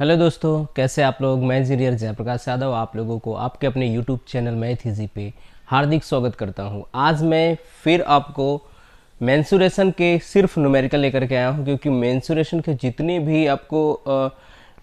Hello दोस्तों, कैसे आप लोग। मैं इंजीनियर जयप्रकाश यादव आप लोगों को आपके अपने यूट्यूब चैनल मैथ इजी पे हार्दिक स्वागत करता हूं। आज मैं फिर आपको मेंसुरेशन के सिर्फ न्यूमेरिकल लेकर के आया हूं, क्योंकि मेंसुरेशन के जितने भी आपको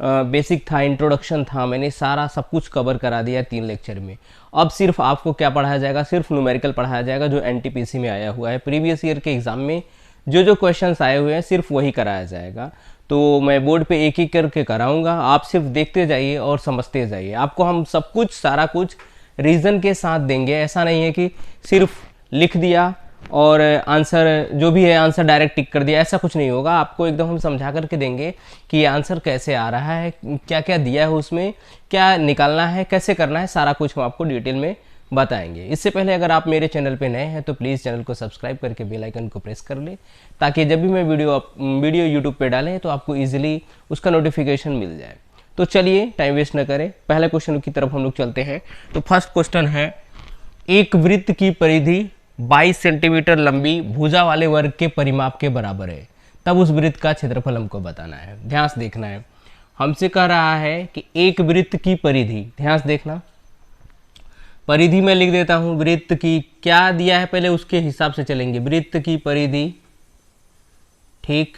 बेसिक था, इंट्रोडक्शन था, मैंने सारा सब कुछ कवर करा दिया 3 लेक्चर में। अब सिर्फ आपको क्या पढ़ाया जाएगा, सिर्फ न्यूमेरिकल पढ़ाया जाएगा, जो एनटीपीसी में आया हुआ है। प्रीवियस ईयर के एग्ज़ाम में जो जो क्वेश्चंस आए हुए हैं सिर्फ वही कराया जाएगा। तो मैं बोर्ड पे एक एक करके कराऊंगा, आप सिर्फ देखते जाइए और समझते जाइए। आपको हम सब कुछ सारा कुछ रीज़न के साथ देंगे। ऐसा नहीं है कि सिर्फ लिख दिया और आंसर जो भी है आंसर डायरेक्ट टिक कर दिया, ऐसा कुछ नहीं होगा। आपको एकदम हम समझा करके देंगे कि ये आंसर कैसे आ रहा है, क्या क्या दिया है उसमें, क्या निकालना है, कैसे करना है, सारा कुछ हम आपको डिटेल में बताएंगे। इससे पहले अगर आप मेरे चैनल पे नए हैं तो प्लीज़ चैनल को सब्सक्राइब करके बेल आइकन को प्रेस कर ले, ताकि जब भी मैं वीडियो यूट्यूब पे डालें तो आपको इजीली उसका नोटिफिकेशन मिल जाए। तो चलिए टाइम वेस्ट न करें, पहले क्वेश्चन की तरफ हम लोग चलते हैं। तो फर्स्ट क्वेश्चन है, एक वृत्त की परिधि 22 सेंटीमीटर लंबी भुजा वाले वर्ग के परिमाप के बराबर है, तब उस वृत्त का क्षेत्रफल हमको बताना है। ध्यान से देखना है, हमसे कह रहा है कि एक वृत्त की परिधि, ध्यान से देखना, परिधि में लिख देता हूं। वृत्त की क्या दिया है पहले उसके हिसाब से चलेंगे। वृत्त की परिधि, ठीक,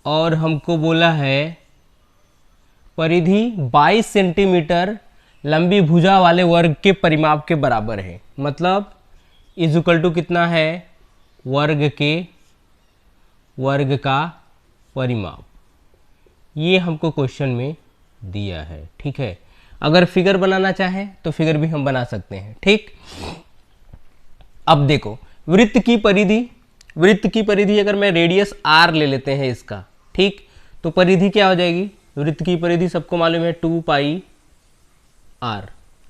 और हमको बोला है परिधि 22 सेंटीमीटर लंबी भुजा वाले वर्ग के परिमाप के बराबर है। मतलब इज इक्वल टू कितना है, वर्ग का परिमाप। ये हमको क्वेश्चन में दिया है, ठीक है। अगर फिगर बनाना चाहें तो फिगर भी हम बना सकते हैं, ठीक। अब देखो, वृत्त की परिधि अगर मैं रेडियस r ले लेते हैं इसका, ठीक, तो परिधि क्या हो जाएगी, वृत्त की परिधि सबको मालूम है 2 पाई r,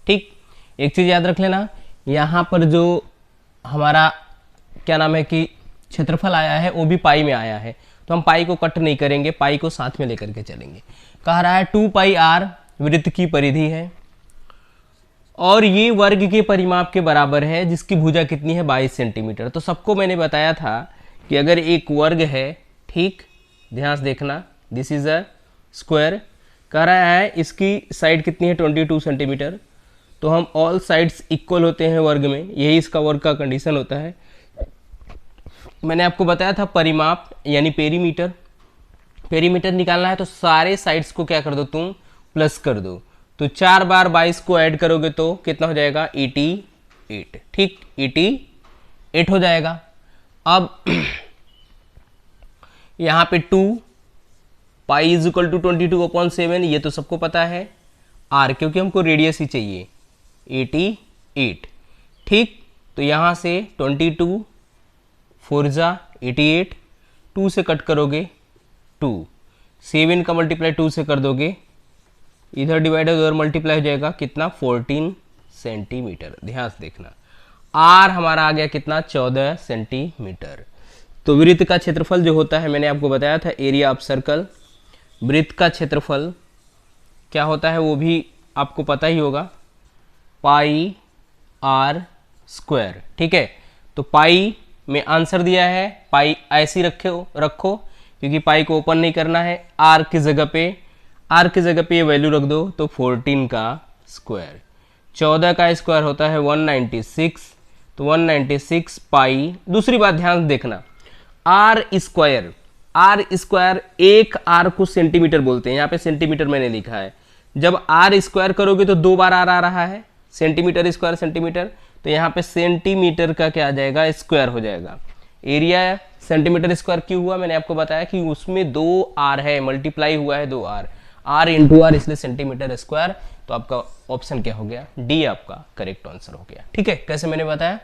ठीक। एक चीज याद रख लेना, यहाँ पर जो हमारा क्या नाम है कि क्षेत्रफल आया है वो भी पाई में आया है, तो हम पाई को कट नहीं करेंगे, पाई को साथ में लेकर के चलेंगे। कह रहा है 2 पाई r वृत्त की परिधि है और ये वर्ग के परिमाप के बराबर है, जिसकी भुजा कितनी है, 22 सेंटीमीटर। तो सबको मैंने बताया था कि अगर एक वर्ग है, ठीक, ध्यान से देखना, दिस इज अ स्क्वायर, कह रहा है इसकी साइड कितनी है, 22 सेंटीमीटर। तो हम ऑल साइड्स इक्वल होते हैं वर्ग में, यही इसका वर्ग का कंडीशन होता है। मैंने आपको बताया था परिमाप यानी पेरीमीटर निकालना है तो सारे साइड्स को क्या कर दो तुम, प्लस कर दो। तो 4 बार 22 को ऐड करोगे तो कितना हो जाएगा, 88, ठीक, 88 हो जाएगा। अब यहाँ पे 2 पाई इज इक्वल टू 22/7, ये तो सबको पता है। r क्योंकि हमको रेडियस ही चाहिए, 88, ठीक। तो यहाँ से 22 4 जा 88, 2 से कट करोगे 2, 7 का मल्टीप्लाई 2 से कर दोगे, इधर डिवाइड उधर मल्टीप्लाई हो जाएगा, कितना, 14 सेंटीमीटर। ध्यान से देखना, r हमारा आ गया कितना, 14 सेंटीमीटर। तो वृत्त का क्षेत्रफल जो होता है, मैंने आपको बताया था एरिया ऑफ सर्कल, वृत्त का क्षेत्रफल क्या होता है वो भी आपको पता ही होगा, पाई r स्क्वायर, ठीक है। तो पाई में आंसर दिया है, पाई ऐसी रखो क्योंकि पाई को ओपन नहीं करना है। r की जगह पे ये वैल्यू रख दो, तो 14 का स्क्वायर, 14 का स्क्वायर होता है 196, तो 196 पाई। दूसरी बात ध्यान देखना, r स्क्वायर एक r को सेंटीमीटर बोलते हैं, यहाँ पे सेंटीमीटर मैंने लिखा है। जब r स्क्वायर करोगे तो 2 बार r आ रहा है, सेंटीमीटर स्क्वायर सेंटीमीटर, तो यहाँ पे सेंटीमीटर का क्या आ जाएगा, स्क्वायर हो जाएगा। एरिया सेंटीमीटर स्क्वायर क्यों हुआ, मैंने आपको बताया कि उसमें 2r है, मल्टीप्लाई हुआ है 2r, r इंटू r, इसलिए सेंटीमीटर स्क्वायर। तो आपका ऑप्शन क्या हो गया, डी आपका करेक्ट आंसर हो गया, ठीक है। कैसे मैंने बताया,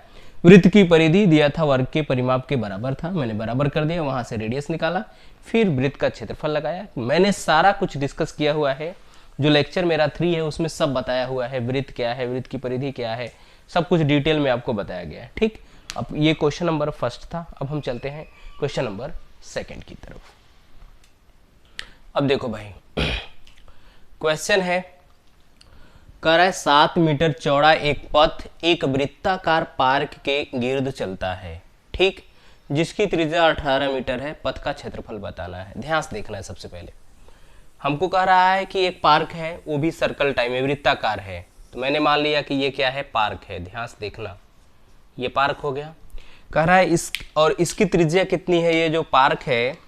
वृत्त की परिधि दिया था वर्ग के परिमाप के बराबर था, मैंने बराबर कर दिया, वहां से रेडियस निकाला, फिर वृत्त का क्षेत्रफल लगाया। मैंने सारा कुछ डिस्कस किया हुआ है, जो लेक्चर मेरा 3 है उसमें सब बताया हुआ है, वृत्त क्या है, वृत्त की परिधि क्या है, सब कुछ डिटेल में आपको बताया गया है, ठीक। अब ये क्वेश्चन नंबर फर्स्ट था, अब हम चलते हैं क्वेश्चन नंबर सेकंड की तरफ। अब देखो भाई, क्वेश्चन है, कह रहा है 7 मीटर चौड़ा एक पथ एक वृत्ताकार पार्क के गिर्द चलता है, ठीक, जिसकी त्रिज्या 18 मीटर है, पथ का क्षेत्रफल बताना है। ध्यान से देखना है सबसे पहले। हमको कह रहा है कि एक पार्क है, वो भी सर्कल टाइप में वृत्ताकार है, तो मैंने मान लिया कि ये क्या है, पार्क है। ध्यान से देखना, ये पार्क हो गया। कह रहा है इस और इसकी त्रिज्या कितनी है, ये जो पार्क है,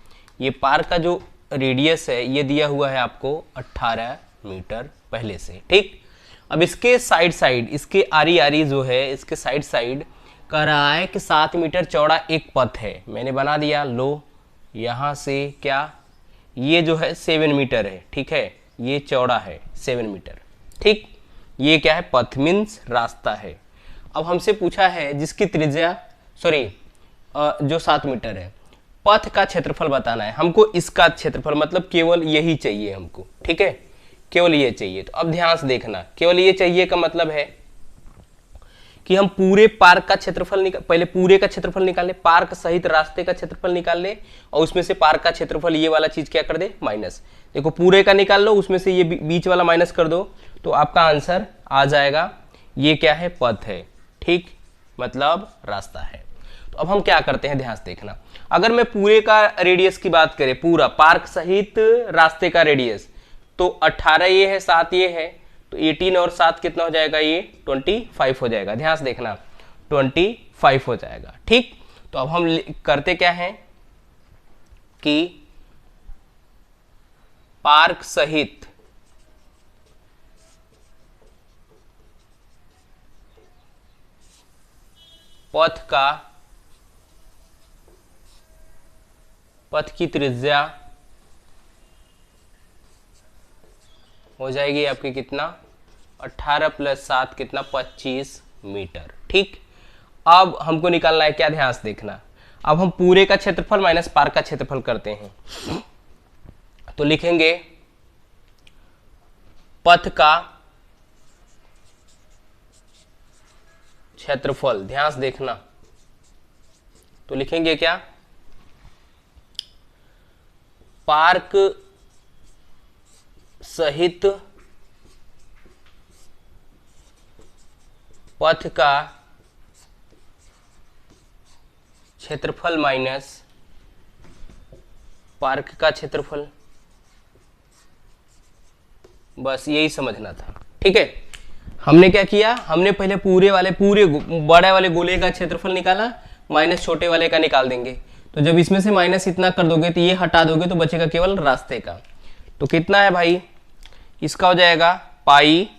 ये पार्क का जो रेडियस है ये दिया हुआ है आपको 18 मीटर पहले से, ठीक। अब इसके साइड साइड, इसके आरी आरी जो है, इसके साइड साइड कह रहा है कि 7 मीटर चौड़ा एक पथ है। मैंने बना दिया, लो यहाँ से क्या, ये जो है 7 मीटर है, ठीक है, ये चौड़ा है 7 मीटर, ठीक। ये क्या है, पथ मीन्स रास्ता है। अब हमसे पूछा है जिसकी त्रिज्या जो 7 मीटर है, पथ का क्षेत्रफल बताना है हमको। इसका क्षेत्रफल मतलब केवल यही चाहिए हमको, ठीक है, केवल ये चाहिए। तो अब ध्यान से देखना, केवल ये चाहिए का मतलब है कि हम पूरे पार्क का क्षेत्रफल पहले पूरे का क्षेत्रफल निकाल ले, पार्क सहित रास्ते का क्षेत्रफल निकाल ले, और उसमें से पार्क का क्षेत्रफल ये वाला चीज क्या कर दे, माइनस। देखो पूरे का निकाल लो, उसमें से ये बीच वाला माइनस कर दो, तो आपका आंसर आ जाएगा। ये क्या है, पथ है, ठीक, मतलब रास्ता है। तो अब हम क्या करते हैं, ध्यान से देखना। अगर मैं पूरे का रेडियस की बात करें, पूरा पार्क सहित रास्ते का रेडियस, तो 18 ये है, 7 ये है, तो 18 और 7 कितना हो जाएगा, ये 25 हो जाएगा। ध्यान से देखना, 25 हो जाएगा, ठीक। तो अब हम करते क्या हैं कि पार्क सहित पथ की त्रिज्या हो जाएगी आपकी कितना, 18 + 7 कितना, 25 मीटर, ठीक। अब हमको निकालना है क्या, ध्यान से देखना। अब हम पूरे का क्षेत्रफल माइनस पार्क का क्षेत्रफल करते हैं, तो लिखेंगे पथ का क्षेत्रफल, ध्यान से देखना, तो लिखेंगे क्या, पार्क सहित पथ का क्षेत्रफल माइनस पार्क का क्षेत्रफल, बस यही समझना था, ठीक है। हमने क्या किया, हमने पहले पूरे बड़े वाले गोले का क्षेत्रफल निकाला, माइनस छोटे वाले का निकाल देंगे। तो जब इसमें से माइनस इतना कर दोगे तो ये हटा दोगे, तो बचेगा केवल रास्ते का। तो कितना है भाई, इसका हो जाएगा पाई,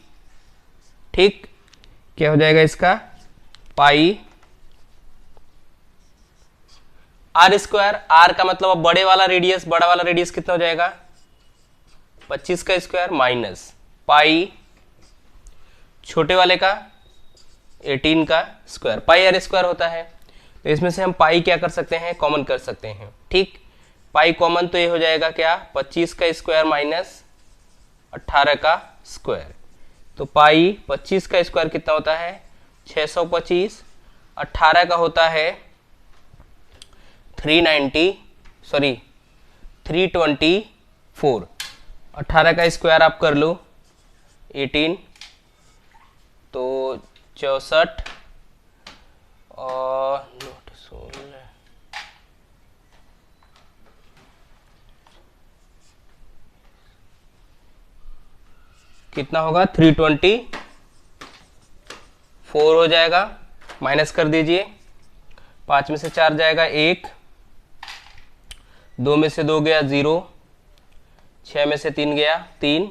ठीक, क्या हो जाएगा इसका, पाई r²। r का मतलब अब बड़ा वाला रेडियस कितना हो जाएगा, 25 का स्क्वायर माइनस पाई छोटे वाले का 18 का स्क्वायर, पाई r² होता है। तो इसमें से हम पाई क्या कर सकते हैं, कॉमन कर सकते हैं, ठीक। पाई कॉमन, तो ये हो जाएगा क्या, 25 का स्क्वायर माइनस 18 का स्क्वायर। तो पाई 25 का स्क्वायर कितना होता है, 625, 18 का होता है 324, 18 का स्क्वायर आप कर लो 18, तो 64 और नोट 16 कितना होगा, 324 हो जाएगा। माइनस कर दीजिए, 5 में से 4 जाएगा 1, 2 में से 2 गया 0, 6 में से 3 गया 3।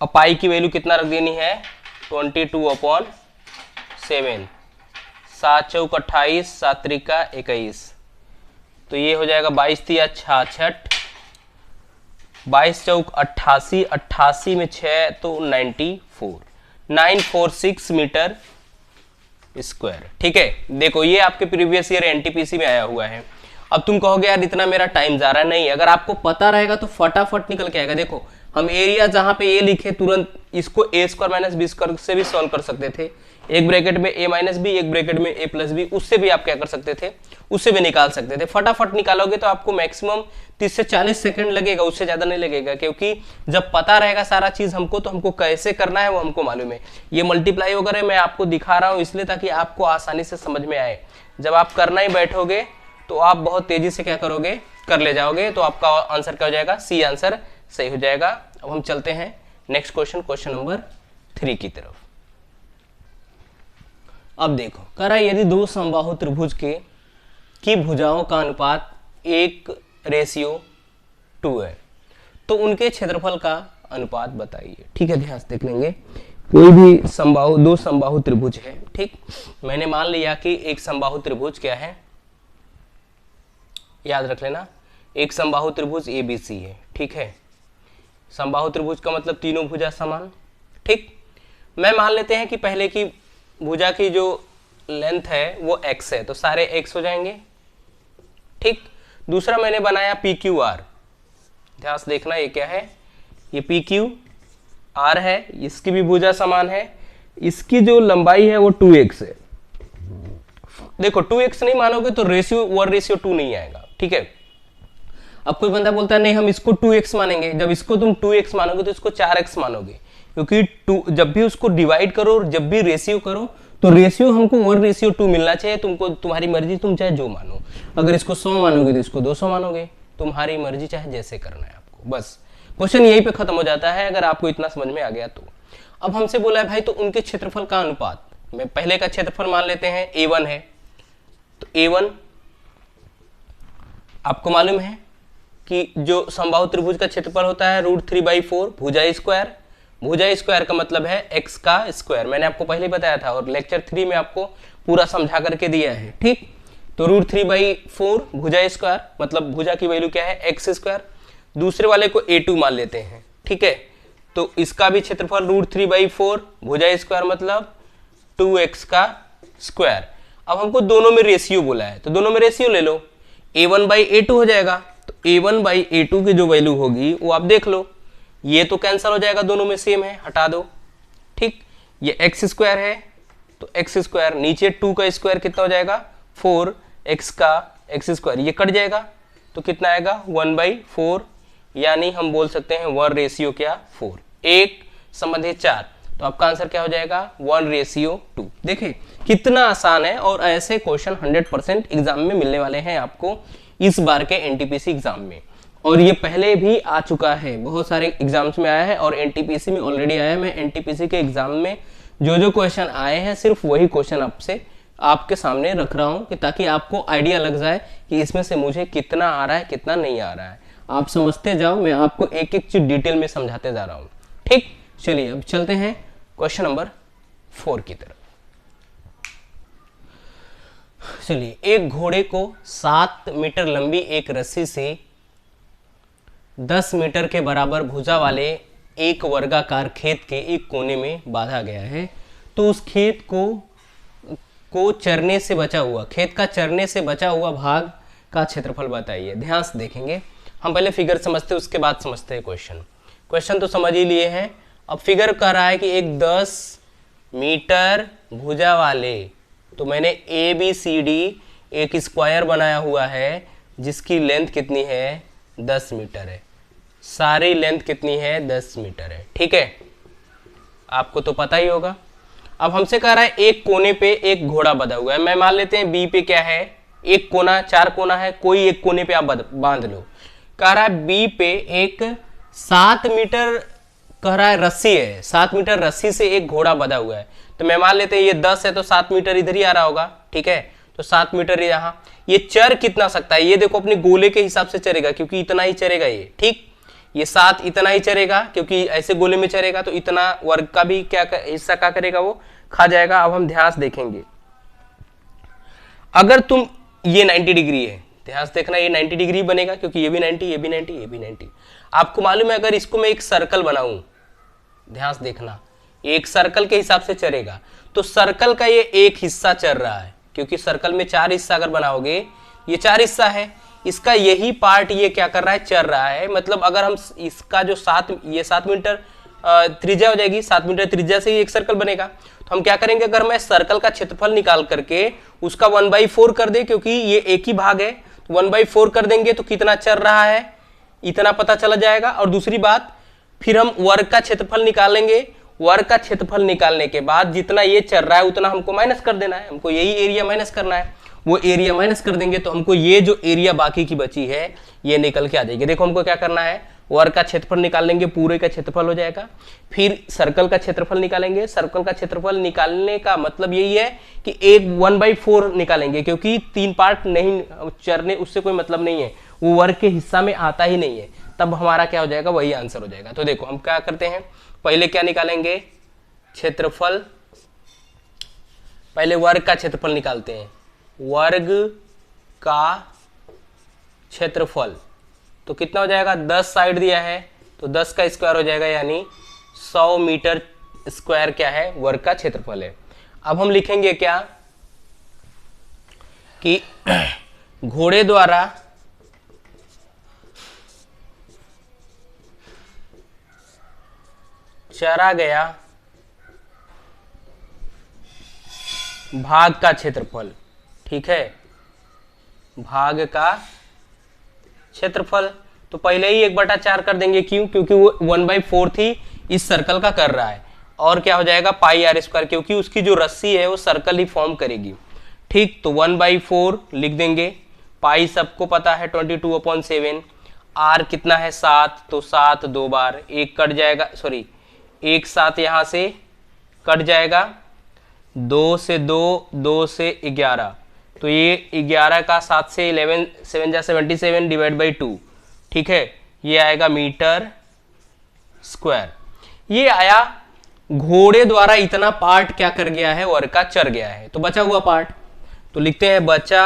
अब पाई की वैल्यू कितना रख देनी है, 22/7, 7 चौक 28, 7 त्रिका 21, तो ये हो जाएगा 22 तिया 66, 22 चौक 88, 88 में 6 तो 946 मीटर स्क्वायर, ठीक है। देखो ये आपके प्रीवियस ईयर एनटीपीसी में आया हुआ है। अब तुम कहोगे यार इतना मेरा टाइम जा रहा है, नहीं, अगर आपको पता रहेगा तो फटाफट निकल के आएगा। देखो हम एरिया जहां पे ए लिखे, तुरंत इसको a² - b² से भी सॉल्व कर सकते थे, एक ब्रैकेट में a - b, एक ब्रैकेट में a + b, उससे भी आप क्या कर सकते थे, उससे भी निकाल सकते थे। फटाफट निकालोगे तो आपको मैक्सिमम 30 से 40 सेकंड लगेगा, उससे ज्यादा नहीं लगेगा, क्योंकि जब पता रहेगा सारा चीज हमको, तो हमको कैसे करना है वो हमको मालूम है। ये मल्टीप्लाई वगैरह मैं आपको दिखा रहा हूँ इसलिए ताकि आपको आसानी से समझ में आए। जब आप करना ही बैठोगे तो आप बहुत तेजी से क्या करोगे, कर ले जाओगे, तो आपका आंसर क्या हो जाएगा, सी आंसर सही हो जाएगा। अब हम चलते हैं नेक्स्ट क्वेश्चन, क्वेश्चन नंबर 3 की तरफ। अब देखो कह रहा है यदि दो समबाहु त्रिभुज की भुजाओं का अनुपात 1:2 है तो उनके क्षेत्रफल का अनुपात बताइए। ठीक है, ध्यान से देख लेंगे। कोई भी दो समबाहु त्रिभुज है, ठीक, मैंने मान लिया कि एक समबाहु त्रिभुज क्या है, याद रख लेना, एक समबाहु त्रिभुज ABC है। ठीक है, समबाहु त्रिभुज का मतलब तीनों भुजा समान। ठीक, मैं मान लेते हैं कि पहले की भुजा की जो लेंथ है वो x है, तो सारे x हो जाएंगे। ठीक, दूसरा मैंने बनाया PQR, ध्यान से देखना ये क्या है, ये PQR है, इसकी भी भुजा समान है, इसकी जो लंबाई है वो 2x है। देखो 2x नहीं मानोगे तो रेशियो 1:2 नहीं आएगा। ठीक है, अब कोई बंदा बोलता है नहीं हम इसको 2x मानेंगे, जब इसको तुम 2x मानोगे तो इसको 4x मानोगे, क्योंकि जब भी उसको डिवाइड करो और जब भी रेशियो करो तो रेशियो हमको 1:2 मिलना चाहिए। तुमको तुम्हारी मर्जी, तुम चाहे जो मानो, अगर इसको 100 मानोगे तो इसको 200 मानोगे, तुम्हारी मर्जी, चाहे जैसे करना है आपको। बस क्वेश्चन यहीं पे खत्म हो जाता है अगर आपको इतना समझ में आ गया तो। अब हमसे बोला है भाई तो उनके क्षेत्रफल का अनुपात, मैं पहले का क्षेत्रफल मान लेते हैं A1 है, तो A1 आपको मालूम है कि जो समबाहु त्रिभुज का क्षेत्रफल होता है √3/4 भुजा स्क्वायर। भुजा स्क्वायर का मतलब है x का स्क्वायर, मैंने आपको पहले बताया था और लेक्चर 3 में आपको पूरा समझा करके दिया है। ठीक, तो √3/4 भुजा स्क्वायर मतलब भुजा की वैल्यू क्या है x²। दूसरे वाले को A2 मान लेते हैं। ठीक है, तो इसका भी क्षेत्रफल √3/4 भुजा स्क्वायर मतलब 2x का स्क्वायर। अब हमको दोनों में रेशियो बोला है तो दोनों में रेशियो ले लो, A1/A2 हो जाएगा। तो A1/A2 की जो वैल्यू होगी वो आप देख लो, ये तो कैंसिल हो जाएगा, दोनों में सेम है, हटा दो। ठीक, ये x² है तो x², नीचे 2 का स्क्वायर कितना हो जाएगा 4x का x², ये कट जाएगा तो कितना आएगा 1/4, यानी हम बोल सकते हैं 1:4, 1 संबंधी 4, तो आपका आंसर क्या हो जाएगा 1:2। देखिए कितना आसान है, और ऐसे क्वेश्चन 100% एग्जाम में मिलने वाले हैं आपको इस बार के NTPC एग्जाम में, और ये पहले भी आ चुका है, बहुत सारे एग्जाम्स में आया है और NTPC में ऑलरेडी आया है। मैं NTPC के एग्जाम में जो जो क्वेश्चन आए हैं सिर्फ वही क्वेश्चन आपके सामने रख रहा हूँ कि ताकि आपको आइडिया लग जाए कि इसमें से मुझे कितना आ रहा है कितना नहीं आ रहा है। आप समझते जाओ, मैं आपको एक एक चीज डिटेल में समझाते जा रहा हूँ। ठीक, चलिए अब चलते हैं क्वेश्चन नंबर 4 की तरफ। चलिए, एक घोड़े को 7 मीटर लंबी एक रस्सी से 10 मीटर के बराबर भुजा वाले एक वर्गाकार खेत के एक कोने में बांधा गया है, तो उस खेत को चरने से बचा हुआ, खेत का चरने से बचा हुआ भाग का क्षेत्रफल बताइए। ध्यान से देखेंगे, हम पहले फिगर समझते हैं उसके बाद समझते हैं क्वेश्चन तो समझ ही लिए हैं। अब फिगर कह रहा है कि एक 10 मीटर भुजा वाले, तो मैंने ABCD एक स्क्वायर बनाया हुआ है जिसकी लेंथ कितनी है 10 मीटर है, सारी लेंथ कितनी है 10 मीटर है। ठीक है, आपको तो पता ही होगा। अब हमसे कह रहा है एक कोने पे एक घोड़ा बंधा हुआ है, मैं मान लेते हैं B पे क्या है एक कोना, 4 कोना है, कोई एक कोने पे आप बांध लो। कह रहा है B पे एक 7 मीटर कह रहा है रस्सी है, 7 मीटर रस्सी से एक घोड़ा बंधा हुआ है, तो मैं मान लेते हैं ये 10 है तो 7 मीटर इधर ही आ रहा होगा। ठीक है, तो 7 मीटर यहाँ, ये चर कितना सकता है, ये देखो अपने गोले के हिसाब से चरेगा क्योंकि इतना ही चरेगा ये। ठीक, ये 7 इतना ही चरेगा क्योंकि ऐसे गोले में चरेगा, तो इतना वर्ग का भी क्या हिस्सा क्या करेगा वो खा जाएगा। अब हम ध्यान से देखेंगे, अगर तुम ये 90 डिग्री है, ध्यान से देखना ये 90 डिग्री बनेगा क्योंकि ये भी 90, ये भी 90, ये भी 90। आपको मालूम है अगर इसको मैं एक सर्कल बनाऊं, ध्यान से देखना, एक सर्कल के हिसाब से चरेगा, तो सर्कल का ये एक हिस्सा चल रहा है क्योंकि सर्कल में 4 हिस्सा अगर बनाओगे, ये 4 हिस्सा है, इसका यही पार्ट ये क्या कर रहा है चल रहा है। मतलब अगर हम इसका जो 7 मीटर त्रिज्या हो जाएगी, 7 मीटर त्रिज्या से ही एक सर्कल बनेगा, तो हम क्या करेंगे, अगर मैं सर्कल का क्षेत्रफल निकाल करके उसका 1/4 कर दे, क्योंकि ये एक ही भाग है, तो 1/4 कर देंगे तो कितना चल रहा है इतना पता चला जाएगा। और दूसरी बात, फिर हम वर्ग का क्षेत्रफल निकालेंगे, वर्ग का क्षेत्रफल निकालने के बाद जितना ये चल रहा है उतना हमको माइनस कर देना है, हमको यही एरिया माइनस करना है। वो एरिया माइनस कर देंगे तो हमको ये जो एरिया बाकी की बची है ये निकल के आ जाएगी। देखो हमको क्या करना है, वर्ग का क्षेत्रफल निकाल लेंगे, पूरे का क्षेत्रफल हो जाएगा। फिर सर्कल का क्षेत्रफल निकालेंगे। सर्कल का क्षेत्रफल निकालने का मतलब यही है कि एक 1/4 निकालेंगे, क्योंकि 3 पार्ट नहीं चरने उससे कोई मतलब नहीं है, वो वर्ग के हिस्सा में आता ही नहीं है, तब हमारा क्या हो जाएगा, वही आंसर हो जाएगा। तो देखो हम क्या करते हैं, पहले क्या निकालेंगे, क्षेत्रफल, पहले वर्ग का क्षेत्रफल निकालते हैं। वर्ग का क्षेत्रफल तो कितना हो जाएगा, 10 साइड दिया है तो 10 का स्क्वायर हो जाएगा, यानी 100 मीटर स्क्वायर क्या है, वर्ग का क्षेत्रफल है। अब हम लिखेंगे क्या कि घोड़े द्वारा चरा गया भाग का क्षेत्रफल, ठीक है, भाग का क्षेत्रफल। तो पहले ही 1/4 कर देंगे, क्यों, क्योंकि वो 1/4 थी इस सर्कल का कर रहा है, और क्या हो जाएगा पाई आर स्क्वायर, क्योंकि उसकी जो रस्सी है वो सर्कल ही फॉर्म करेगी, ठीक। तो 1/4 लिख देंगे। पाई सबको पता है 22/7, आर कितना है 7, तो 7 2 बार, एक कट जाएगा, सॉरी एक 7 यहाँ से कट जाएगा, 2 से 2, 2 से 11, तो ये 11 का 7 से 11, 7 जा 77 डिवाइड बाई 2, ठीक है, ये आएगा मीटर स्क्वायर। ये आया, घोड़े द्वारा इतना पार्ट क्या कर गया है, वर्ग का चर गया है, तो बचा हुआ पार्ट तो लिखते हैं बचा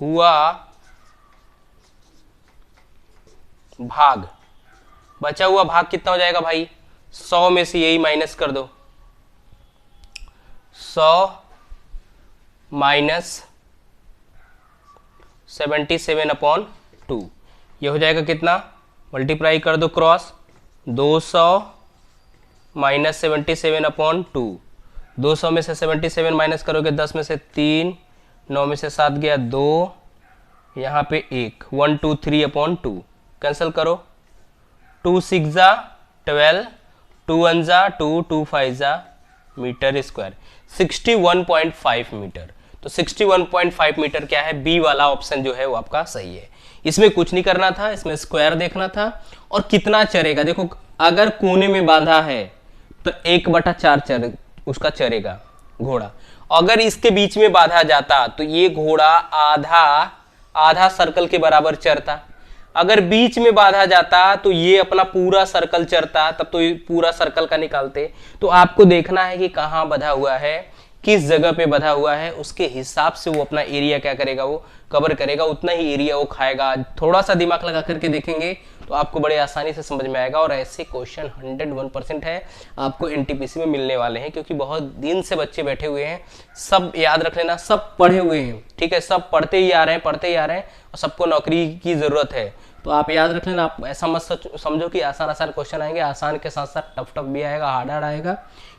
हुआ भाग। बचा हुआ भाग कितना हो जाएगा भाई, 100 में से यही माइनस कर दो, 100 माइनस 77/2, ये हो जाएगा कितना, मल्टीप्लाई कर दो क्रॉस, 200 माइनस 77/2, 200 में से 77 माइनस करोगे 10 में से 3, 9 में से 7 गया 2, यहाँ पे 1, 123/2, कैंसिल करो, 2 6 जा 12, 2 1 जा 2, 2 5 जा मीटर स्क्वायर, 61.5 मीटर। तो 61.5 मीटर क्या है, बी वाला ऑप्शन जो है वो आपका सही है। इसमें कुछ नहीं करना था, इसमें स्क्वायर देखना था और कितना चरेगा। देखो अगर कोने में बांधा है तो 1/4 उसका चरेगा घोड़ा, अगर इसके बीच में बांधा जाता तो ये घोड़ा आधा सर्कल के बराबर चरता, अगर बीच में बांधा जाता तो ये अपना पूरा सर्कल चरता, तब तो ये पूरा सर्कल का निकालते। तो आपको देखना है कि कहाँ बंधा हुआ है, किस जगह पे बंधा हुआ है, उसके हिसाब से वो अपना एरिया क्या करेगा, वो कवर करेगा, उतना ही एरिया वो खाएगा। थोड़ा सा दिमाग लगा करके देखेंगे तो आपको बड़े आसानी से समझ में आएगा। और ऐसे क्वेश्चन 101% है आपको एनटीपीसी में मिलने वाले हैं, क्योंकि बहुत दिन से बच्चे बैठे हुए हैं, सब याद रख लेना, सब पढ़े हुए हैं, ठीक है, सब पढ़ते ही आ रहे हैं और सबको नौकरी की जरूरत है। तो आप याद रख लेना, आप ऐसा मत समझो कि आसान क्वेश्चन आएंगे, आसान के साथ साथ टफ भी आएगा, हार्ड आएगा,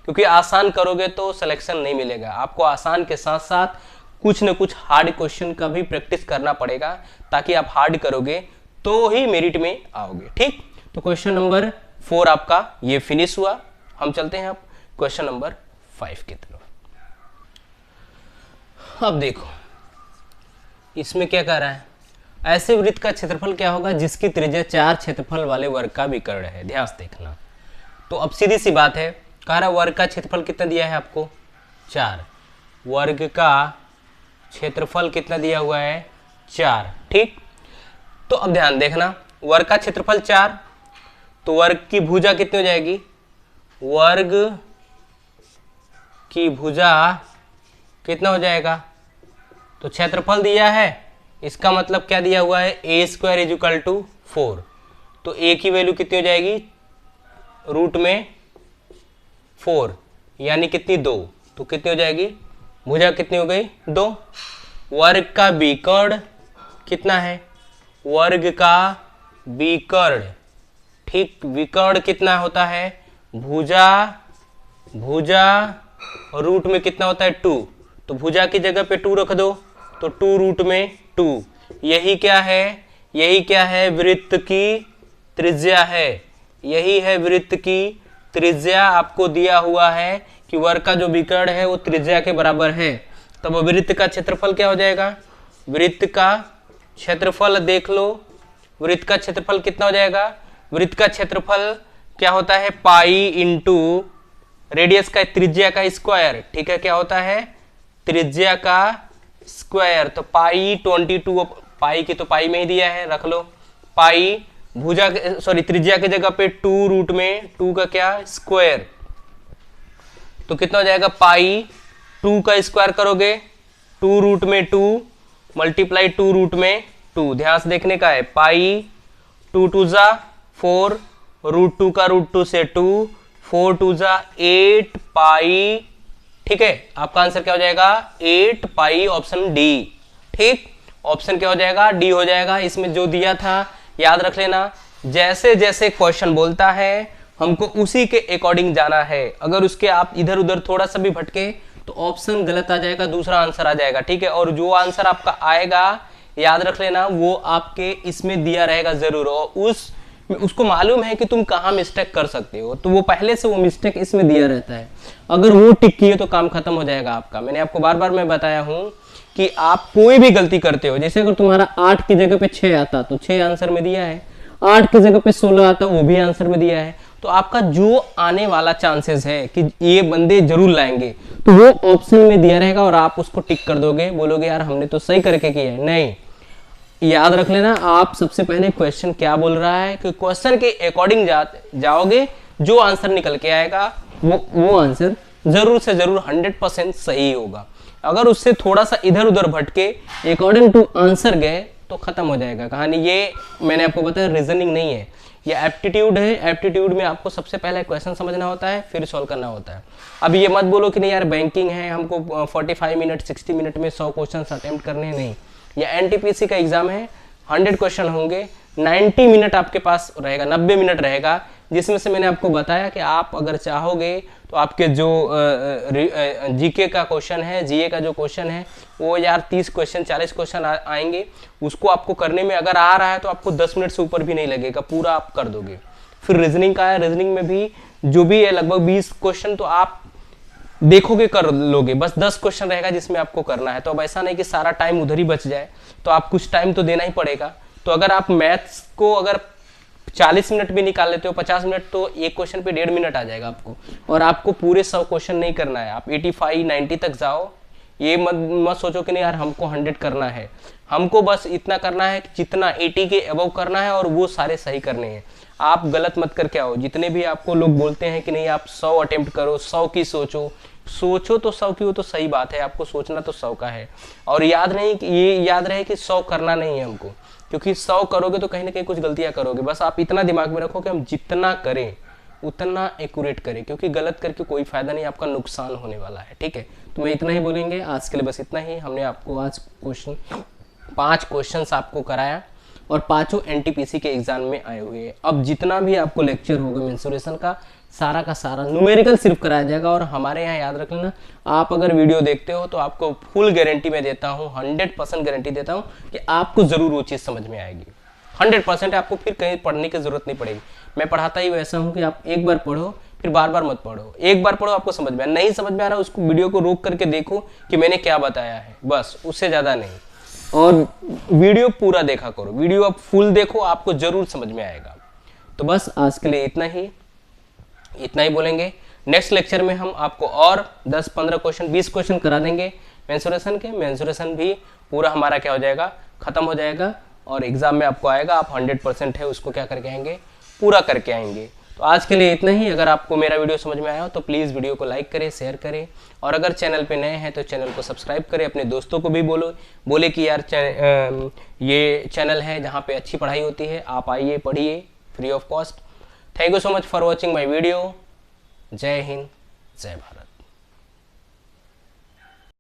क्योंकि आसान करोगे तो सिलेक्शन नहीं मिलेगा। आपको आसान के साथ साथ कुछ न कुछ हार्ड क्वेश्चन का भी प्रैक्टिस करना पड़ेगा, ताकि आप हार्ड करोगे तो ही मेरिट में आओगे, ठीक। तो क्वेश्चन नंबर 4 आपका ये फिनिश हुआ। हम चलते हैं अब क्वेश्चन नंबर 5 की तरफ। अब देखो इसमें क्या कह रहा है, ऐसे वृत्त का क्षेत्रफल क्या होगा जिसकी त्रिज्या 4 क्षेत्रफल वाले वर्ग का विकर्ण है। ध्यान से देखना। तो अब सीधी सी बात है, कह रहा वर्ग का क्षेत्रफल कितना दिया है आपको, 4, वर्ग का क्षेत्रफल कितना दिया हुआ है, 4, ठीक। तो अब ध्यान देखना, वर्ग का क्षेत्रफल 4, तो वर्ग की भुजा कितनी हो जाएगी, वर्ग की भुजा कितना हो जाएगा, तो क्षेत्रफल दिया है, इसका मतलब क्या दिया हुआ है, a² = 4, तो a की वैल्यू कितनी हो जाएगी, रूट में 4 यानी कितनी 2, तो कितनी हो जाएगी, भुजा कितनी हो गई 2। वर्ग का विकर्ण कितना है, वर्ग का विकर्ण, ठीक, विकर्ण कितना होता है, भुजा रूट में कितना होता है 2, तो भुजा की जगह पे 2 रख दो, तो 2 रूट में 2, यही क्या है, वृत्त की त्रिज्या है, यही है वृत्त की त्रिज्या। आपको दिया हुआ है कि वर्ग का जो विकर्ण है वो त्रिज्या के बराबर है, तब वृत्त का क्षेत्रफल क्या हो जाएगा, वृत्त का क्षेत्रफल देख लो, वृत्त का क्षेत्रफल कितना हो जाएगा, वृत्त का क्षेत्रफल क्या होता है, पाई इंटू रेडियस का त्रिज्या का स्क्वायर, ठीक है, क्या होता है, त्रिज्या का स्क्वायर। तो पाई 22, पाई की तो पाई में ही दिया है, रख लो, पाई भुजा सॉरी त्रिज्या की जगह पे 2 रूट में 2 का क्या स्क्वायर, तो कितना हो जाएगा, पाई 2 का स्क्वायर करोगे 2 रूट में 2 मल्टीप्लाई 2 रूट में 2, ध्यान से देखने का है, पाई 2 2 जा 4, रूट 2 का रूट 2 से 2, 4 2 जा 8 पाई, ठीक है, आपका आंसर क्या हो जाएगा 8 पाई, ऑप्शन डी। ठीक, ऑप्शन क्या हो जाएगा, डी हो जाएगा। इसमें जो दिया था याद रख लेना, जैसे जैसे क्वेश्चन बोलता है हमको उसी के अकॉर्डिंग जाना है, अगर उसके आप इधर उधर थोड़ा सा भी भटके तो ऑप्शन गलत आ जाएगा, दूसरा आंसर आ जाएगा, ठीक है, और जो आंसर आपका आएगा याद रख लेना वो आपके इसमें दिया रहेगा जरूर, और उसको मालूम है कि तुम कहाँ मिस्टेक कर सकते हो, तो वो पहले से वो मिस्टेक इसमें दिया रहता है, अगर वो टिक किए तो काम खत्म हो जाएगा आपका। मैंने आपको बार बार मैं बताया हूं कि आप कोई भी गलती करते हो, जैसे अगर तुम्हारा 8 की जगह पे 6 आता तो 6 आंसर में दिया है, 8 की जगह पे 16 आता वो भी आंसर में दिया है, तो आपका जो आने वाला चांसेस है कि ये बंदे जरूर लाएंगे तो वो ऑप्शन में दिया रहेगा और आप उसको टिक कर दोगे, बोलोगे यार हमने तो सही करके किया है। नहीं, याद रख लेना, आप सबसे पहले क्वेश्चन क्या बोल रहा है कि क्वेश्चन के अकॉर्डिंग जाओगे, जो आंसर निकल के आएगा वो आंसर जरूर से जरूर 100% सही होगा। अगर उससे थोड़ा सा इधर उधर भटके अकॉर्डिंग टू आंसर गए तो खत्म हो जाएगा कहानी। ये मैंने आपको बताया रीजनिंग नहीं है, ये एप्टीट्यूड है। एप्टीट्यूड में आपको सबसे पहले क्वेश्चन समझना होता है, फिर सॉल्व करना होता है। अब ये मत बोलो कि नहीं यार बैंकिंग है हमको 45 मिनट 60 मिनट में 100 क्वेश्चन अटेम्प्ट करने, नहीं, या एनटीपीसी का एग्जाम है 100 क्वेश्चन होंगे, 90 मिनट आपके पास रहेगा, 90 मिनट रहेगा, जिसमें से मैंने आपको बताया कि आप अगर चाहोगे तो आपके जो जीके का क्वेश्चन है, जीए का जो क्वेश्चन है वो यार 30 क्वेश्चन 40 क्वेश्चन आएंगे, उसको आपको करने में अगर आ रहा है तो आपको 10 मिनट से ऊपर भी नहीं लगेगा, पूरा आप कर दोगे। फिर रीजनिंग का है, रीजनिंग में भी जो भी है लगभग 20 क्वेश्चन तो आप देखोगे कर लोगे, बस 10 क्वेश्चन रहेगा जिसमें आपको करना है। तो अब ऐसा नहीं कि सारा टाइम उधर ही बच जाए, तो आप कुछ टाइम तो देना ही पड़ेगा। तो अगर आप मैथ्स को अगर 40 मिनट भी निकाल लेते हो, 50 मिनट, तो एक क्वेश्चन पे 1.5 मिनट आ जाएगा आपको, और आपको पूरे 100 क्वेश्चन नहीं करना है, आप 85 90 तक जाओ। ये मत सोचो कि नहीं यार हमको 100 करना है, हमको बस इतना करना है कि जितना 80 के अबव करना है और वो सारे सही करने हैं। आप गलत मत करके आओ। जितने भी आपको लोग बोलते हैं कि नहीं आप 100 अटेम्प्ट करो, 100 की सोचो तो 100 की, वो तो सही बात है, आपको सोचना तो 100 का है। और याद नहीं कि ये याद रहे कि 100 करना नहीं है हमको, क्योंकि 100 करोगे तो कहीं ना कहीं कुछ गलतियां करोगे। बस आप इतना दिमाग में रखो कि हम जितना करें उतना एक्यूरेट करें, क्योंकि गलत करके कोई फायदा नहीं, आपका नुकसान होने वाला है। ठीक है, तो मैं इतना ही बोलेंगे आज के लिए, बस इतना ही। हमने आपको आज 5 क्वेश्चंस आपको कराया और 5 एनटीपीसी के एग्जाम में आए हुए हैं। अब जितना भी आपको लेक्चर होगा मेंसुरेशन का सारा न्यूमेरिकल सिर्फ कराया जाएगा। और हमारे यहाँ याद रख लेना, आप अगर वीडियो देखते हो तो आपको फुल गारंटी मैं देता हूँ, 100% गारंटी देता हूँ कि आपको जरूर वो चीज़ समझ में आएगी। 100% आपको फिर कहीं पढ़ने की जरूरत नहीं पड़ेगी। मैं पढ़ाता ही वैसा हूँ कि आप एक बार पढ़ो फिर बार बार मत पढ़ो, एक बार पढ़ो आपको समझ में नहीं समझ में आ रहा उसको वीडियो को रोक करके देखो कि मैंने क्या बताया है, बस उससे ज़्यादा नहीं। और वीडियो पूरा देखा करो, वीडियो आप फुल देखो, आपको जरूर समझ में आएगा। तो बस आज के लिए इतना ही बोलेंगे। नेक्स्ट लेक्चर में हम आपको और 10-15 क्वेश्चन 20 क्वेश्चन करा देंगे मेंसुरेशन के। मेंसुरेशन भी पूरा हमारा क्या हो जाएगा, खत्म हो जाएगा और एग्जाम में आपको आएगा, आप 100% है उसको क्या करके आएंगे, पूरा करके आएंगे। तो आज के लिए इतना ही। अगर आपको मेरा वीडियो समझ में आया हो तो प्लीज़ वीडियो को लाइक करें, शेयर करें, और अगर चैनल पे नए हैं तो चैनल को सब्सक्राइब करें। अपने दोस्तों को भी बोले कि यार ये चैनल है जहाँ पे अच्छी पढ़ाई होती है, आप आइए पढ़िए free of cost. Thank you so much for watching my video. जय हिंद, जय भारत।